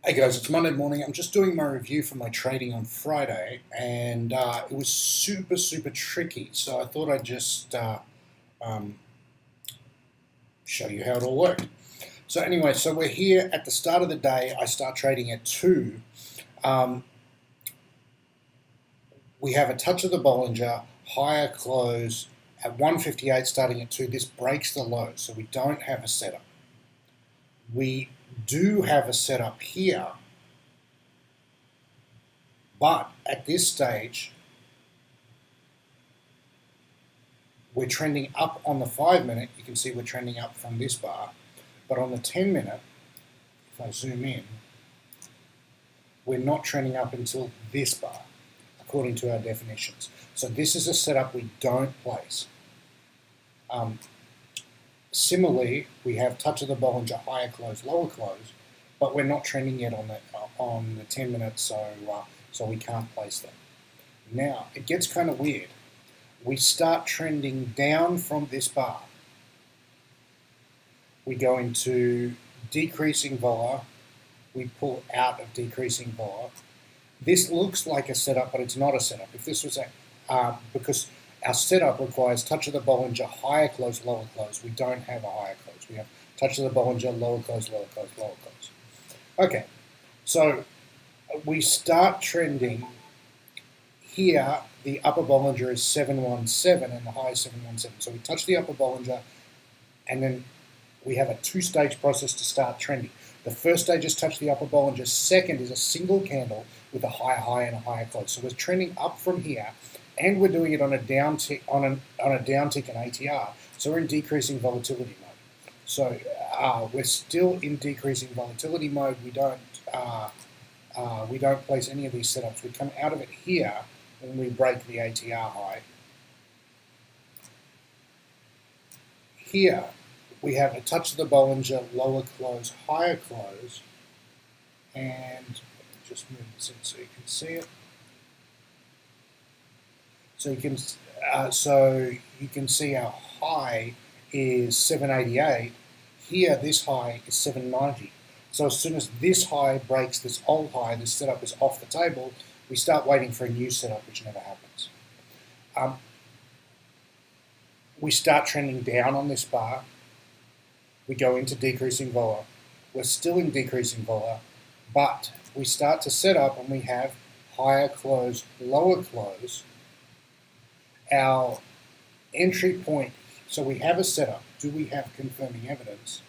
Hey guys, it's Monday morning. I'm just doing my review for my trading on Friday, and it was super tricky. So I thought I'd just um, show you how it all worked. So anyway, so we're here at the start of the day. I start trading at 2. Um, we have a touch of the Bollinger, higher close at 158 starting at 2. This breaks the low, so we don't have a setup. We do have a setup here, but at this stage, we're trending up on the 5-minute. You can see we're trending up from this bar. But on the 10-minute, if I zoom in, we're not trending up until this bar, according to our definitions. So this is a setup we don't place. Similarly, we have touch of the Bollinger, higher close, lower close, but we're not trending yet on the 10-minute, so we can't place that. Now, it gets kind of weird. We start trending down from this bar. We go into decreasing vola. We pull out of decreasing vola. This looks like a setup, but it's not a setup. If this was because our setup requires touch of the Bollinger, higher close, lower close. We don't have a higher close. We have touch of the Bollinger, lower close, lower close, lower close. Okay, so we start trending here. The upper Bollinger is 717 and the high is 717. So we touch the upper Bollinger, and then we have a two-stage process to start trending. The first stage is touch the upper Bollinger. Second is a single candle with a higher high and a higher close. So we're trending up from here, and we're doing it on a downtick in ATR. So we're in decreasing volatility mode. So we're still in decreasing volatility mode. We don't place any of these setups. We come out of it here when we break the ATR high. Here we have a touch of the Bollinger, lower close, higher close, and just move this in so you can see it. So you can see our high is 788. Here, this high is 790. So as soon as this high breaks this old high, this setup is off the table. We start waiting for a new setup, which never happens. We start trending down on this bar. We go into decreasing vola. We're still in decreasing vola, but we start to set up and we have higher close, lower close. Our entry point, so we have a setup. Do we have confirming evidence?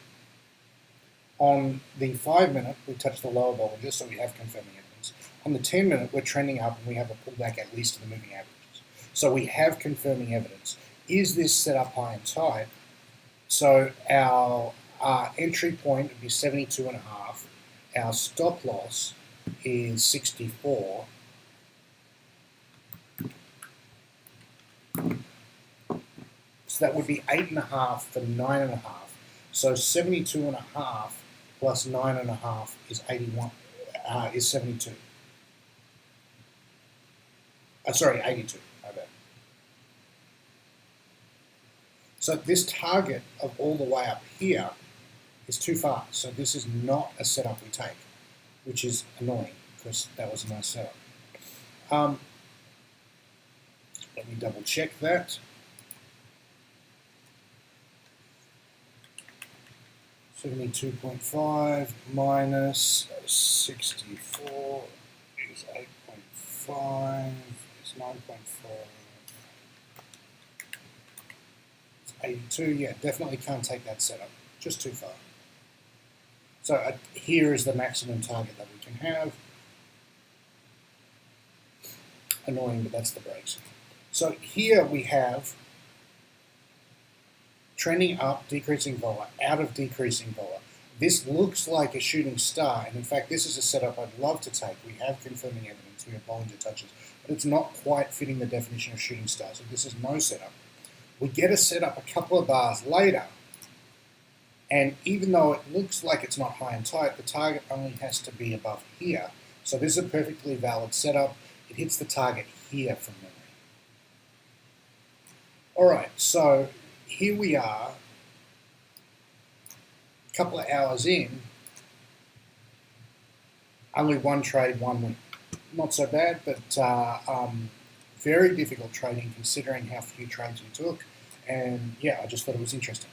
On the 5-minute, we touch the lower Bollinger, so we have confirming evidence. On the 10-minute, we're trending up and we have a pullback at least to the moving averages. So we have confirming evidence. Is this setup high and tight? So our entry point would be 72.5. Our stop loss is 64. So that would be 8.5 for 9.5. So 72.5 plus 9.5 is 81. Is 72. Sorry, 82. My bad. So this target of all the way up here is too far. So this is not a setup we take, which is annoying because that was a nice setup. Let me double check that. 72.5 minus 64 is 8.5, is 9.4. It's 82. Yeah, definitely can't take that setup. Just too far. So here is the maximum target that we can have. Annoying, but that's the breaks. So here we have trending up, decreasing vola, out of decreasing vola. This looks like a shooting star, and in fact, this is a setup I'd love to take. We have confirming evidence, we have Bollinger touches, but it's not quite fitting the definition of shooting star, so this is no setup. We get a setup a couple of bars later, and even though it looks like it's not high and tight, the target only has to be above here. So this is a perfectly valid setup. It hits the target here from memory. All right, so here we are, a couple of hours in, Only one trade, one win. Not so bad, but very difficult trading considering how few trades we took. And yeah, I just thought it was interesting.